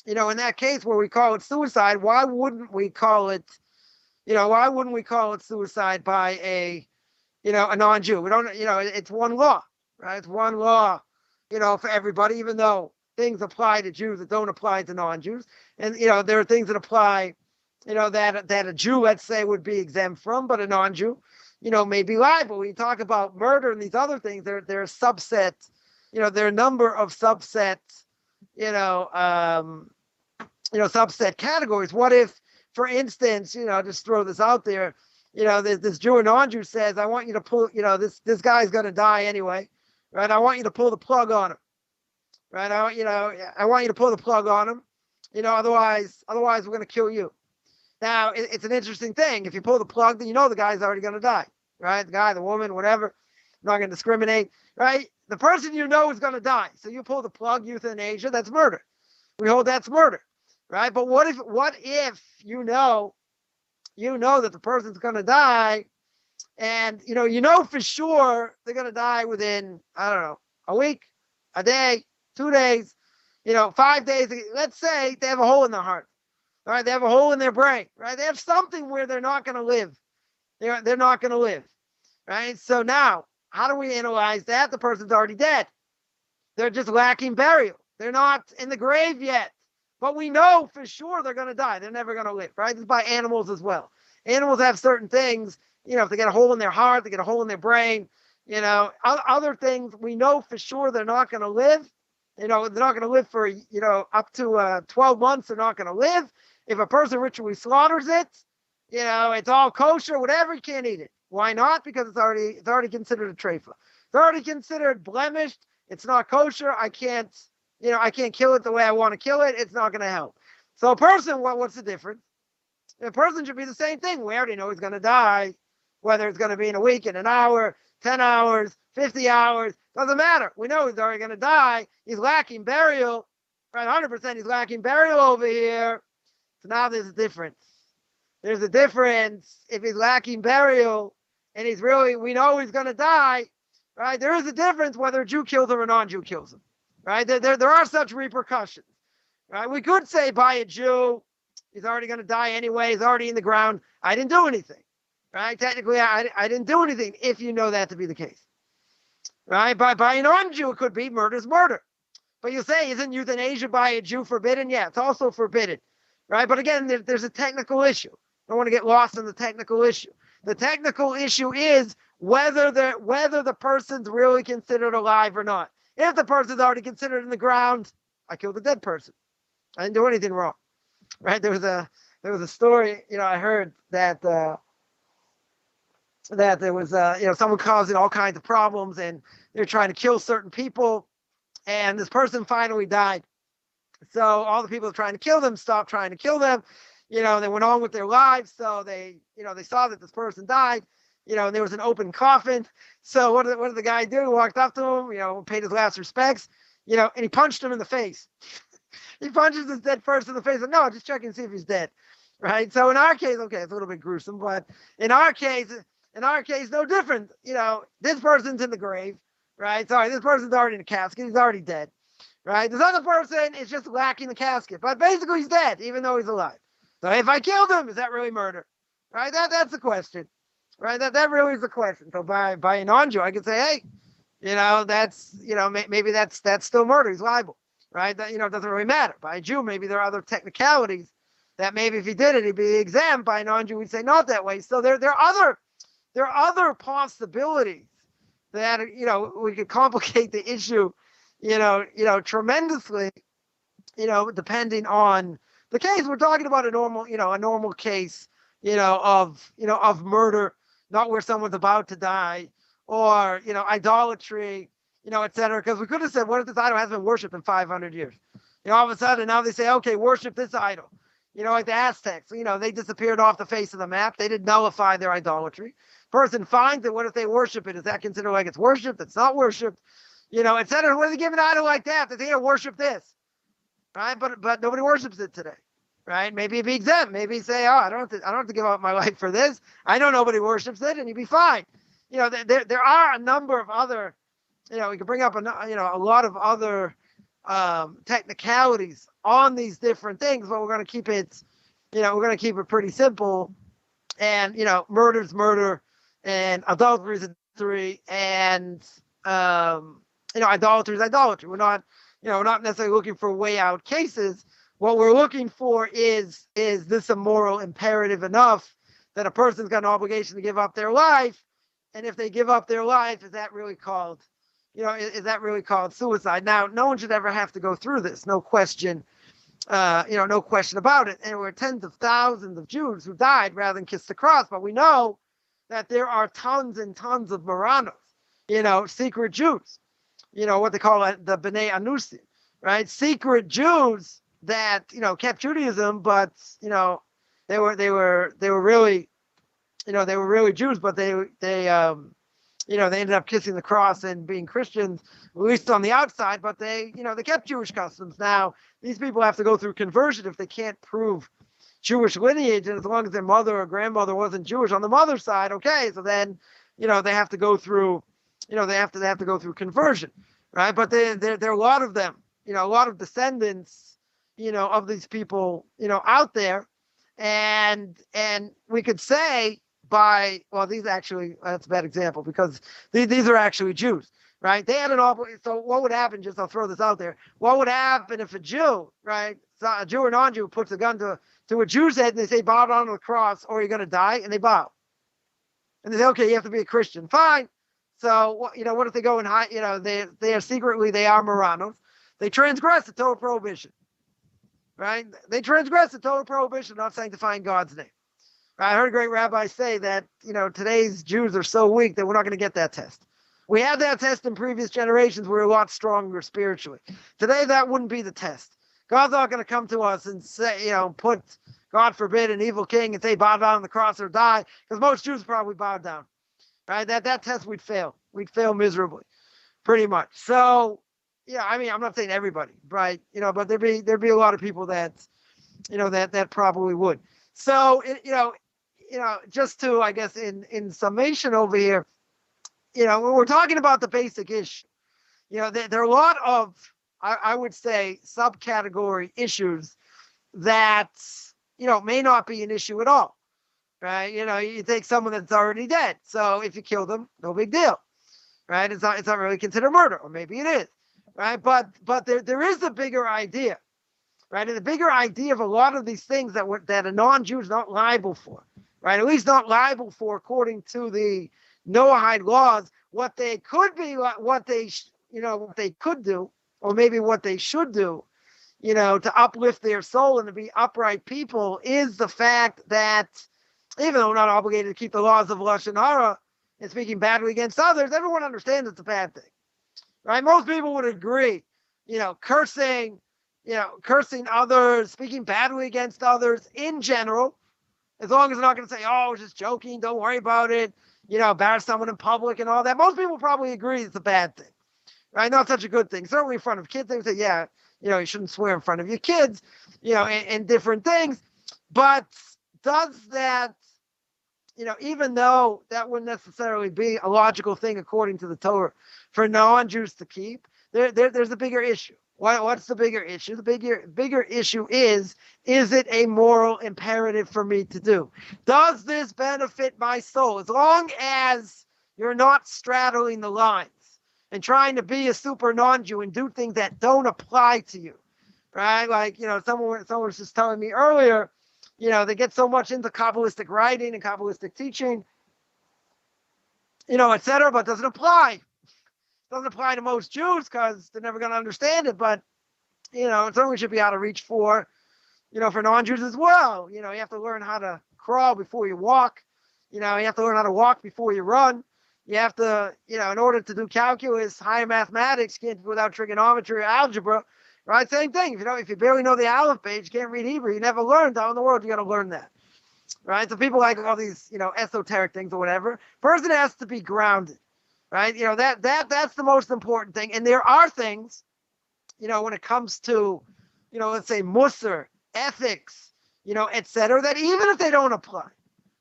where we call it suicide, why wouldn't we call it suicide by a non-Jew? We don't, it's one law, right? It's one law, for everybody, even though things apply to Jews that don't apply to non-Jews. And, there are things that apply, that a Jew, let's say, would be exempt from, but a non-Jew, may be liable. When you talk about murder and these other things, there are subsets, there are a number of subsets, subset categories. What if, for instance, just throw this out there, this Jew or non-Jew says, I want you to pull, this guy's going to die anyway, right? I want you to pull the plug on him, right? I want you to pull the plug on him, otherwise we're going to kill you. Now, it's an interesting thing. If you pull the plug, then the guy's already going to die, right? The guy, the woman, whatever. I'm not going to discriminate, right? The person is going to die. So you pull the plug, euthanasia, that's murder. We hold that's murder, right? But what if that the person's going to die, and for sure they're going to die within, I don't know, a week, a day, 2 days, 5 days. Let's say they have a hole in their heart. All right, they have a hole in their brain, right? They have something where they're not going to live. They're not going to live, right? So now, how do we analyze that? The person's already dead. They're just lacking burial. They're not in the grave yet, but we know for sure they're going to die. They're never going to live, right? This is by animals as well. Animals have certain things, if they get a hole in their heart, they get a hole in their brain, other things, we know for sure they're not going to live. They're not going to live for, up to 12 months, they're not going to live. If a person ritually slaughters it, it's all kosher, whatever, you can't eat it. Why not? Because it's already considered a treifa. It's already considered blemished. It's not kosher. I can't kill it the way I want to kill it. It's not going to help. So a person, what's the difference? A person should be the same thing. We already know he's going to die, whether it's going to be in a week, in an hour, 10 hours, 50 hours, doesn't matter. We know he's already going to die. He's lacking burial, right? 100% he's lacking burial over here. So now there's a difference. There's a difference if he's lacking burial and we know he's going to die, right? There is a difference whether a Jew kills him or non-Jew kills him, right? There are such repercussions, right? We could say by a Jew, he's already going to die anyway. He's already in the ground. I didn't do anything, right? Technically, I didn't do anything if you know that to be the case, right? By a non-Jew, it could be murder's murder. But you say, isn't euthanasia by a Jew forbidden? Yeah, it's also forbidden. Right, but again, there's a technical issue. I don't want to get lost in the technical issue. The technical issue is whether the person's really considered alive or not. If the person's already considered in the ground, I killed a dead person. I didn't do anything wrong. Right? There was a story. I heard that there was someone causing all kinds of problems, and they're trying to kill certain people, and this person finally died. So all the people trying to kill them stopped trying to kill them. They went on with their lives. So they saw that this person died, and there was an open coffin. So what did the guy do? He walked up to him, paid his last respects, and he punched him in the face. He punches this dead person in the face. And no, just checking to see if he's dead. Right. So in our case, okay, it's a little bit gruesome, but in our case, no different. This person's in the grave, right? Sorry, this person's already in a casket. He's already dead. Right? This other person is just lacking the casket, but basically he's dead, even though he's alive. So if I killed him, is that really murder? Right? That's the question. Right? That really is the question. So by a non-Jew, I could say, hey, that's maybe that's still murder. He's liable. Right? That it doesn't really matter. By a Jew, maybe there are other technicalities that maybe if he did it, he'd be exempt. By a non-Jew, we'd say not that way. So there are other possibilities that we could complicate the issue. Tremendously, depending on the case. We're talking about a normal case, of murder, not where someone's about to die, or, idolatry, et cetera. Because we could have said, what if this idol has been worshipped in 500 years? All of a sudden now they say, okay, worship this idol. Like the Aztecs, they disappeared off the face of the map. They didn't nullify their idolatry. Person finds it. What if they worship it? Is that considered like it's worshipped? It's not worshipped. Et cetera. What if they give an idol like that? They say, worship this, right? But nobody worships it today, right? Maybe you'd be exempt. Maybe you say, oh, I don't have to give up my life for this. I know nobody worships it, and you'd be fine. There are a number of other, we could bring up a lot of other technicalities on these different things, but we're going to keep it, pretty simple. And murder's murder, and adultery is adultery, and idolatry is idolatry. We're not necessarily looking for way out cases. What we're looking for is this a moral imperative enough that a person's got an obligation to give up their life? And if they give up their life, is that really called, suicide? Now, no one should ever have to go through this, no question, no question about it. And there were tens of thousands of Jews who died rather than kiss the cross. But we know that there are tons and tons of Muranos, secret Jews, what they call the B'nai Anusim, right? Secret Jews that kept Judaism, but they were really Jews, but they ended up kissing the cross and being Christians, at least on the outside. But they kept Jewish customs. Now these people have to go through conversion if they can't prove Jewish lineage, and as long as their mother or grandmother wasn't Jewish on the mother's side, okay, so then they have to go through they have to go through conversion, right? But there are a lot of them, a lot of descendants of these people, out there. And we could say that's a bad example, because these are actually Jews, right? They had an obligation. So what would happen, I'll throw this out there. What would happen if a Jew, right? So a Jew or non-Jew puts a gun to a Jew's head and they say, bow down to the cross or you're going to die, and they bow. And they say, okay, you have to be a Christian. Fine. So, what if they go and hide, they are secretly, they are Muranos. They transgress the Torah prohibition. Right? They transgress the Torah prohibition, not sanctifying God's name. I heard a great rabbi say that, today's Jews are so weak that we're not going to get that test. We had that test in previous generations. We were a lot stronger spiritually. Today, that wouldn't be the test. God's not going to come to us and say, put, God forbid, an evil king and say, bow down on the cross or die, because most Jews probably bowed down. Right? That test we'd fail. We'd fail miserably, pretty much. So, I'm not saying everybody, right? But there'd be a lot of people that probably would. So, just to, I guess, in summation over here, we're talking about the basic issue. There are a lot of, I would say, subcategory issues that, may not be an issue at all, right? You take someone that's already dead. So if you kill them, no big deal, right? It's not really considered murder, or maybe it is. Right, but there is a bigger idea, right? And the bigger idea of a lot of these things that a non-Jew is not liable for, right? At least not liable for according to the Noahide laws. What they could be, what they could do, or maybe what they should do, to uplift their soul and to be upright people, is the fact that even though we're not obligated to keep the laws of Lashon Hara and speaking badly against others, everyone understands it's a bad thing. Right? Most people would agree, cursing others, speaking badly against others in general, as long as they're not going to say, oh, I was just joking, don't worry about it, embarrass someone in public and all that. Most people probably agree it's a bad thing, right? Not such a good thing. Certainly in front of kids, they would say, yeah, you shouldn't swear in front of your kids, and different things. But does that, even though that wouldn't necessarily be a logical thing according to the Torah for non-Jews to keep, there's a bigger issue. What's the bigger issue? The bigger issue is it a moral imperative for me to do? Does this benefit my soul? As long as you're not straddling the lines and trying to be a super non-Jew and do things that don't apply to you, right? Like, someone was just telling me earlier, they get so much into Kabbalistic writing and Kabbalistic teaching, et cetera, but it doesn't apply. It doesn't apply to most Jews because they're never going to understand it. But, it certainly should be out of reach for non-Jews as well. You have to learn how to crawl before you walk. You have to learn how to walk before you run. You have to, in order to do calculus, higher mathematics, you can't do without trigonometry or algebra. Right? Same thing. If you barely know the Aleph page, you can't read Hebrew, you never learned. How in the world you got to learn that? Right? So people like all these, esoteric things or whatever. Person has to be grounded. Right? That's the most important thing. And there are things, when it comes to, let's say Musar, ethics, etc., that even if they don't apply,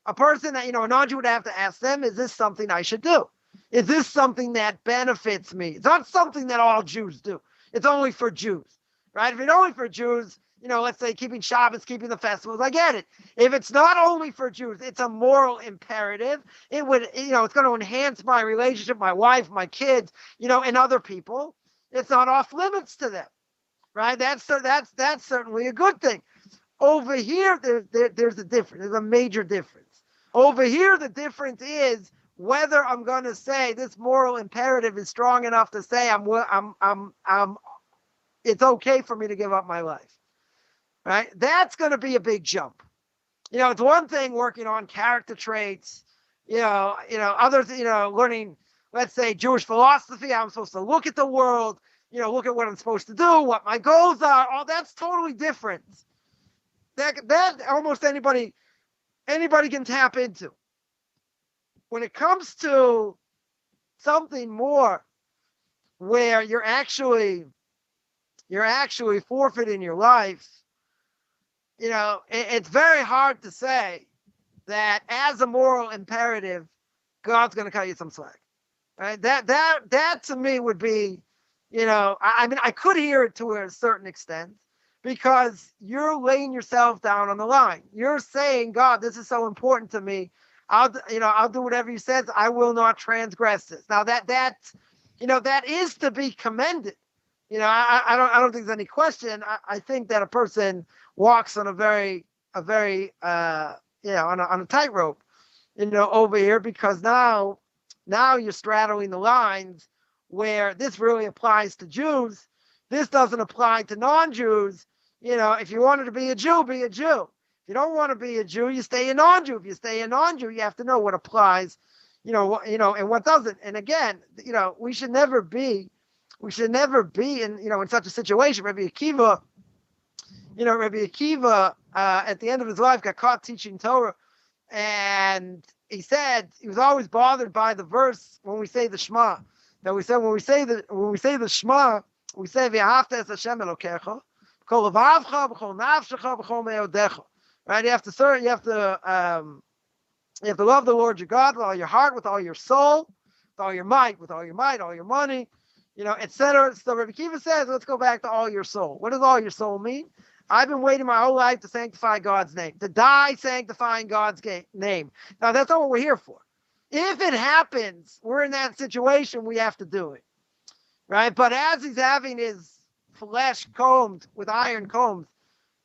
a person that, a non-Jew would have to ask them, is this something I should do? Is this something that benefits me? It's not something that all Jews do. It's only for Jews, right? If it's only for Jews, let's say keeping Shabbos, keeping the festivals, I get it. If it's not only for Jews, it's a moral imperative. It would, it's going to enhance my relationship, my wife, my kids, and other people. It's not off limits to them, right? That's certainly a good thing. Over here, there's a difference. There's a major difference. Over here, the difference is whether I'm going to say this moral imperative is strong enough to say it's okay for me to give up my life, right? That's going to be a big jump. It's one thing working on character traits, others, learning, let's say, Jewish philosophy, how I'm supposed to look at the world, look at what I'm supposed to do, what my goals are. All that's totally different. That almost anybody can tap into. When it comes to something more where you're actually forfeiting your life, it's very hard to say that as a moral imperative, God's going to cut you some slack, right? That to me would be, I could hear it to a certain extent, because you're laying yourself down on the line. You're saying, God, this is so important to me. I'll do whatever you said. I will not transgress this. Now that is to be commended. I don't think there's any question. I think that a person walks on a very on a tightrope, over here, because now you're straddling the lines where this really applies to Jews. This doesn't apply to non-Jews. If you wanted to be a Jew, be a Jew. If you don't want to be a Jew, you stay a non-Jew. If you stay a non-Jew, you have to know what applies, and what doesn't. And again, we should never be in, in such a situation. Rabbi Akiva, at the end of his life got caught teaching Torah, and he said he was always bothered by the verse when we say the Shema. That we said when we say the Shema, we say V'ahavta es Hashem Elokecha b'kol levavcha b'kol nafshecha b'kol me'odecha. Right? You have to love the Lord your God with all your heart, with all your soul, with all your might, all your money, etc. So Rabbi Akiva says, let's go back to all your soul. What does all your soul mean? I've been waiting my whole life to sanctify God's name, to die sanctifying God's name. Now, that's not what we're here for. If it happens, we're in that situation, we have to do it, right? But as he's having his flesh combed with iron combs,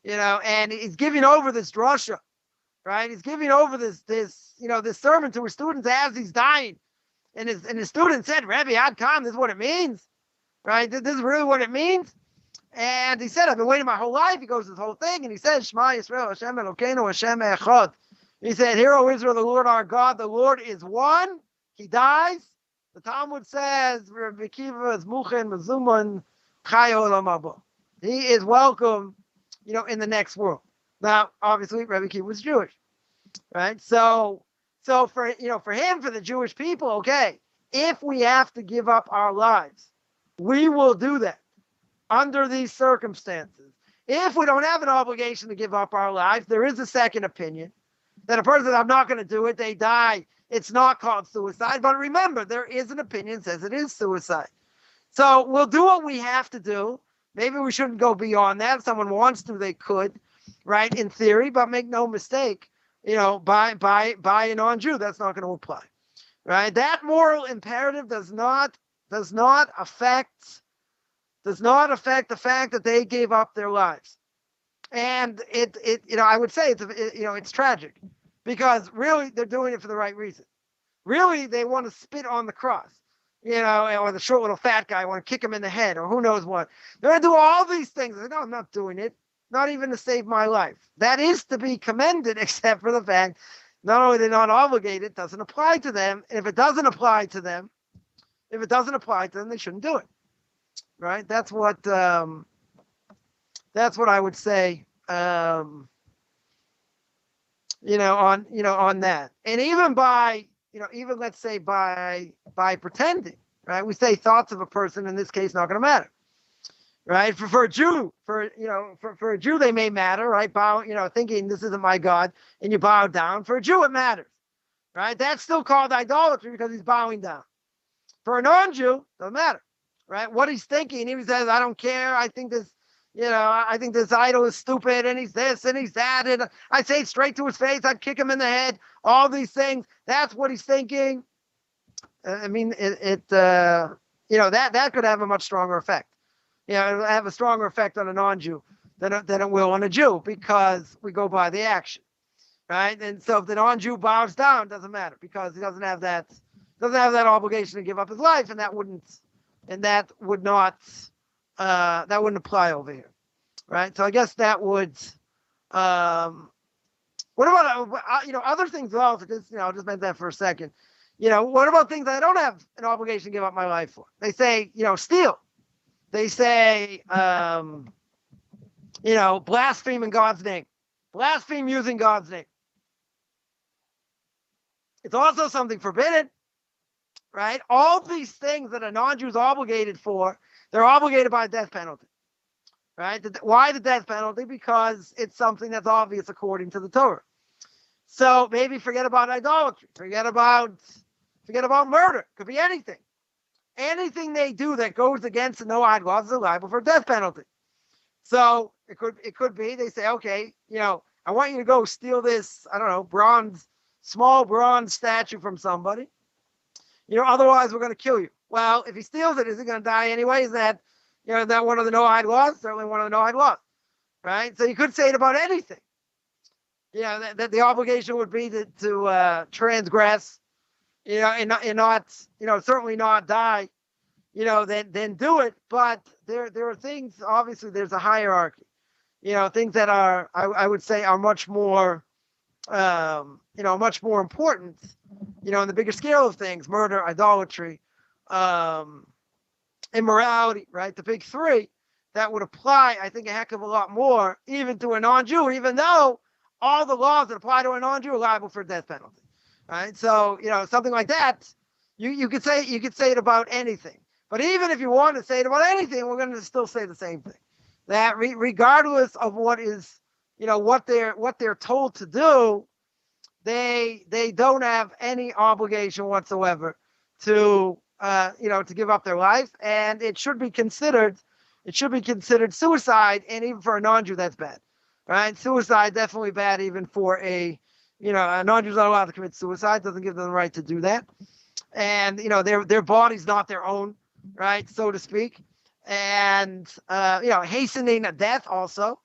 and he's giving over this drasha, right? He's giving over this sermon to his students as he's dying. And his student said, Rabbi Adkan, this is what it means, right? This is really what it means. And he said, I've been waiting my whole life. He goes this whole thing, and he says, Shema Yisrael, Hashem Elokeinu, Hashem Echad. He said, Hear, O Israel, the Lord our God, the Lord is one. He dies. The Talmud says, Rabbi Akiva is muchen mezuman chayo olam haba. He is welcome, in the next world. Now, obviously, Rabbi Akiva was Jewish, right? So for him, for the Jewish people, okay, if we have to give up our lives, we will do that under these circumstances. If we don't have an obligation to give up our lives, there is a second opinion that a person, I'm not going to do it, they die. It's not called suicide. But remember, there is an opinion that says it is suicide. So we'll do what we have to do. Maybe we shouldn't go beyond that. If someone wants to, they could, right, in theory, but make no mistake, by a non-Jew, that's not going to apply, right? That moral imperative does not affect the fact that they gave up their lives. And I would say it's tragic, because really they're doing it for the right reason. Really, they want to spit on the cross, or the short little fat guy want to kick him in the head, or who knows what. They're going to do all these things. No, I'm not doing it. Not even to save my life. That is to be commended, except for the fact not only they're not obligated, it doesn't apply to them. And if it doesn't apply to them, they shouldn't do it. Right? That's what I would say. On that, and even by let's say by pretending, right? We say thoughts of a person, in this case, not going to matter, right? For a Jew, for a Jew, they may matter, right? Bow, thinking this isn't my God, and you bow down. For a Jew, it matters, right? That's still called idolatry because he's bowing down. For a non-Jew, doesn't matter, right? What he's thinking, he says, I don't care. I think this, I think this idol is stupid, and he's this and he's that, and I say it straight to his face. I'd kick him in the head. All these things. That's what he's thinking. I mean, that could have a much stronger effect. It'll have a stronger effect on a non-Jew than it will on a Jew because we go by the action, right? And so if the non-Jew bows down, it doesn't matter because he doesn't have that obligation to give up his life, and that would not apply over here, right? So I guess that would. What about other things also? Because I'll just mention that for a second. What about things that I don't have an obligation to give up my life for? They say, steal. They say, blaspheme in God's name. Blaspheme using God's name. It's also something forbidden, right? All these things that a non-Jew is obligated for, they're obligated by a death penalty, right? Why the death penalty? Because it's something that's obvious according to the Torah. So maybe forget about idolatry. Forget about murder. Could be anything. Anything they do that goes against the Noahide laws is liable for a death penalty. So it could be they say, okay, I want you to go steal this, I don't know, small bronze statue from somebody. Otherwise we're going to kill you. Well, if he steals it, is he going to die anyway? Is that one of the Noahide laws? Certainly one of the Noahide laws, right? So you could say it about anything. That the obligation would be to transgress, and not, certainly not die, then do it. But there are things, obviously there's a hierarchy, things that are, I would say are much more, much more important, in the bigger scale of things: murder, idolatry, immorality, right? The big three that would apply, I think, a heck of a lot more, even to a non-Jew, even though all the laws that apply to a non-Jew are liable for a death penalty, right? So, something like that, you could say it about anything. But even if you want to say it about anything, we're going to still say the same thing. That regardless of what is, what they're told to do, they don't have any obligation whatsoever to give up their life, and it should be considered suicide, and even for a non-Jew, that's bad. Right, suicide definitely bad, even for a non-Jew's not allowed to commit suicide. Doesn't give them the right to do that, and their body's not their own, right, so to speak, and hastening a death also,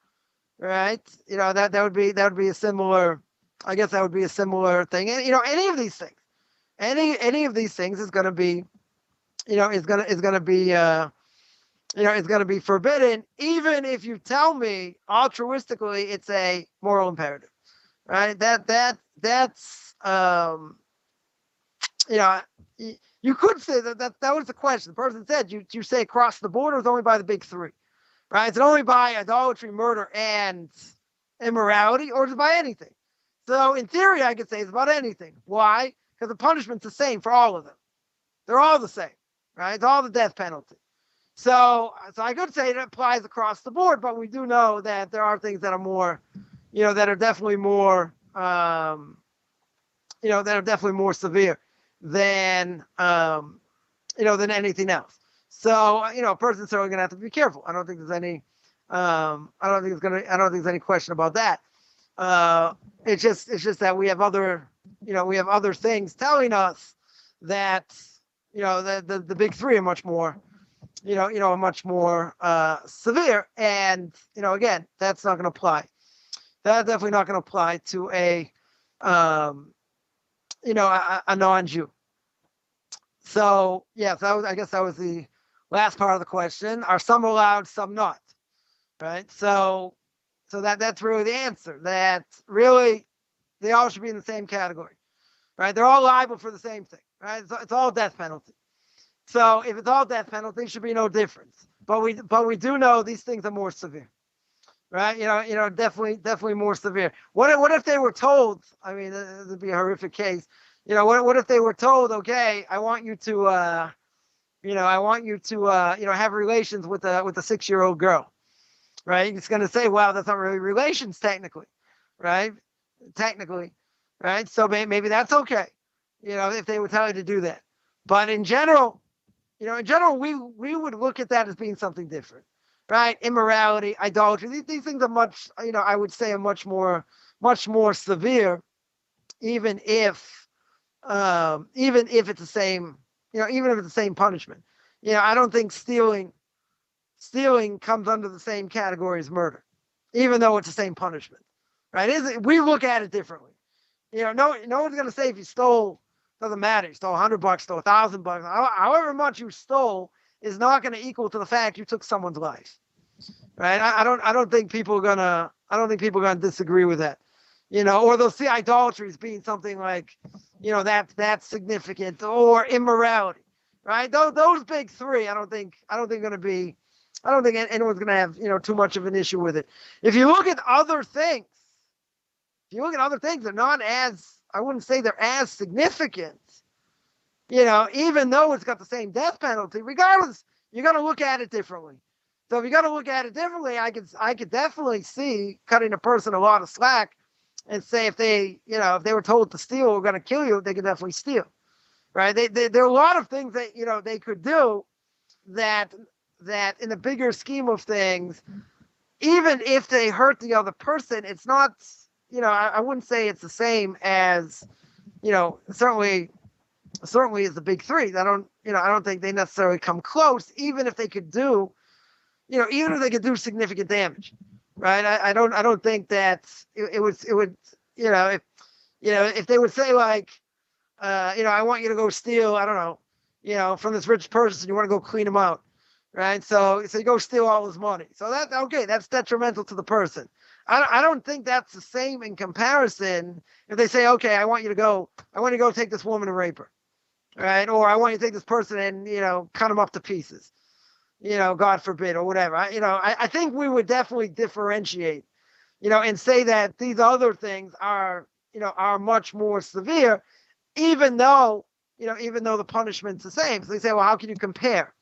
right? That would be a similar. I guess that would be a similar thing, and any of these things, any of these things is going to be, is going to be. It's going to be forbidden, even if you tell me altruistically it's a moral imperative, right? That's you could say that was the question. The person said, you say across the border is only by the big three, right? Is it only by idolatry, murder, and immorality, or is it by anything? So in theory, I could say it's about anything. Why? Because the punishment's the same for all of them. They're all the same, right? It's all the death penalty. So I could say it applies across the board, but we do know that there are things that are more, that are definitely more, that are definitely more severe than, than anything else. So, a person's certainly going to have to be careful. I don't think there's any, I don't think there's any question about that. It's just that we have other things telling us that, the big three are much more, much more severe. And, again, that's not going to apply. That's definitely not going to apply to a non-Jew. So, yes, I guess that was the last part of the question. Are some allowed, some not? Right? So that's really the answer. That really they all should be in the same category. Right? They're all liable for the same thing. Right? It's all death penalty. So if it's all death penalty, it should be no difference. But we do know these things are more severe, right? Definitely more severe. What if they were told? I mean, this would be a horrific case. What if they were told, okay, I want you to, I want you to, have relations with a 6-year-old girl, right? It's going to say, well, that's not really relations technically, right? Technically, right? So maybe that's okay, if they would tell you to do that. But in general, we would look at that as being something different, right? Immorality, idolatry, these things are much, I would say are much more severe, even if it's the same, even if it's the same punishment. I don't think stealing comes under the same category as murder, even though it's the same punishment, right? We look at it differently. No one's gonna say if you stole, doesn't matter. You stole $100, stole $1,000, however much you stole is not going to equal to the fact you took someone's life, right? I don't think people are gonna disagree with that, or they'll see idolatry as being something like, that's significant, or immorality, right? Those big three, I don't think anyone's gonna have too much of an issue with it. If you look at other things, they're not as, I wouldn't say they're as significant, even though it's got the same death penalty. Regardless, you're going to look at it differently. So if you're going to look at it differently, I could definitely see cutting a person a lot of slack and say if they were told to steal, we're going to kill you, they could definitely steal, right? There are a lot of things that, they could do that in the bigger scheme of things, even if they hurt the other person, it's not, I wouldn't say it's the same as, certainly is the big three. I don't think they necessarily come close, even if they could do, even if they could do significant damage, right? I don't think that it would, if they would say like, I want you to go steal, I don't know, from this rich person, you want to go clean him out, right? So you go steal all his money. So that's detrimental to the person. I don't think that's the same in comparison if they say, okay, I want you to go take this woman and rape her, right? Or I want you to take this person and, cut him up to pieces, God forbid, or whatever. I think we would definitely differentiate, and say that these other things are much more severe, even though the punishment's the same. So they say, well, how can you compare?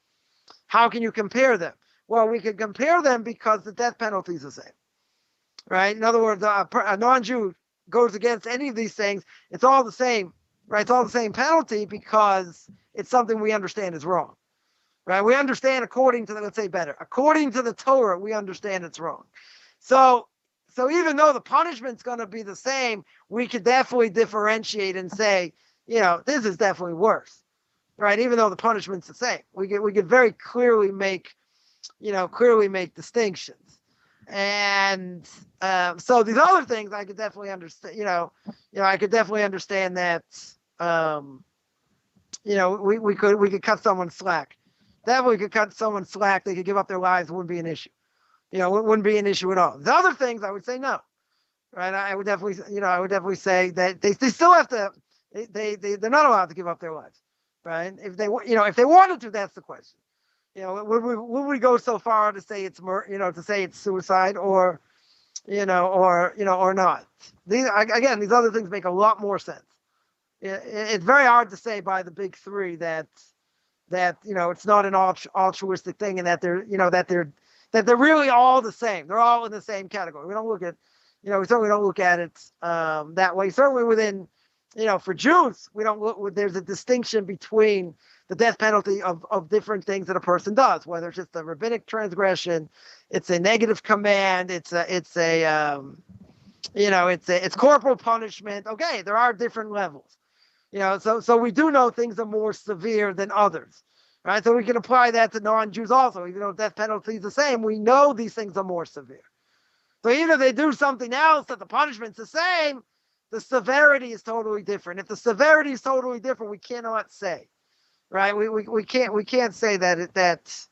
How can you compare them? Well, we can compare them because the death penalty is the same. Right? In other words, a non-Jew goes against any of these things, it's all the same, right? It's all the same penalty because it's something we understand is wrong, right? We understand according to the Torah, we understand it's wrong. So even though the punishment's going to be the same, we could definitely differentiate and say, this is definitely worse, right? Even though the punishment's the same, we could very clearly make distinctions. And so these other things, I could definitely understand. I could definitely understand that. We could cut someone slack. Definitely could cut someone slack. They could give up their lives. It wouldn't be an issue. It wouldn't be an issue at all. The other things, I would say no. Right? I would definitely say that they still have to. They're not allowed to give up their lives. Right? If they wanted to, that's the question. Would we go so far to say it's suicide or not? These other things make a lot more sense. It's very hard to say by the big three that it's not an altruistic thing and that they're really all the same. They're all in the same category. We don't look at, we certainly don't look at it that way. Certainly within, for Jews, we don't look. There's a distinction between the death penalty of different things that a person does, whether it's just a rabbinic transgression, it's a negative command, it's corporal punishment. Okay, there are different levels, so we do know things are more severe than others, right? So we can apply that to non-Jews also. Even though death penalty is the same, we know these things are more severe. So even if they do something else that the punishment's the same, the severity is totally different. If the severity is totally different, we cannot say. Right, we can't say that it's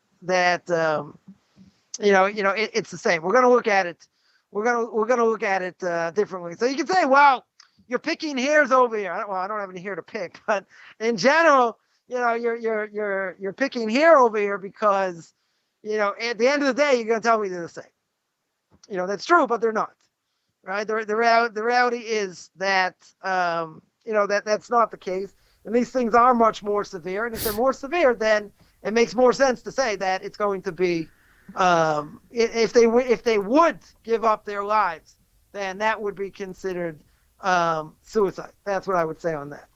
the same. We're going to look at it. We're going to look at it differently. So you can say, well, you're picking hairs over here. I don't have any hair to pick, but in general, you're picking hair over here because at the end of the day, you're going to tell me they're the same. That's true, but they're not. Right? The reality is that that's not the case. And these things are much more severe. And if they're more severe, then it makes more sense to say that it's going to be, if they would give up their lives, then that would be considered suicide. That's what I would say on that.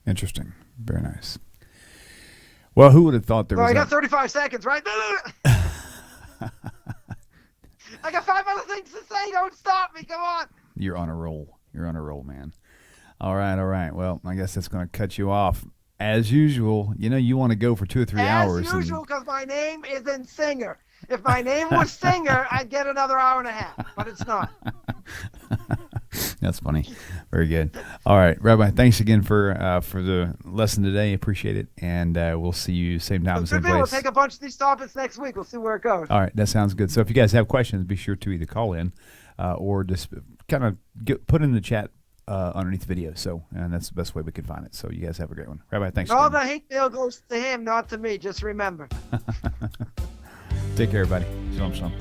Interesting. Very nice. Well, who would have thought there was? I got 35 seconds, right? I got 5 other things to say. Don't stop me. Come on. You're on a roll. You're on a roll, man. All right. Well, I guess that's going to cut you off. As usual, you want to go for 2 or 3 hours. As usual, because my name isn't Singer. If my name was Singer, I'd get another hour and a half, but it's not. That's funny. Very good. All right, Rabbi, thanks again for the lesson today. Appreciate it, and we'll see you same time, same place. We'll take a bunch of these topics next week. We'll see where it goes. All right, that sounds good. So if you guys have questions, be sure to either call in or just kind of put in the chat underneath the video. And that's the best way we can find it. So you guys have a great one. Rabbi, thanks. All the hate mail goes to him, not to me. Just remember. Take care, everybody. Shalom, shalom.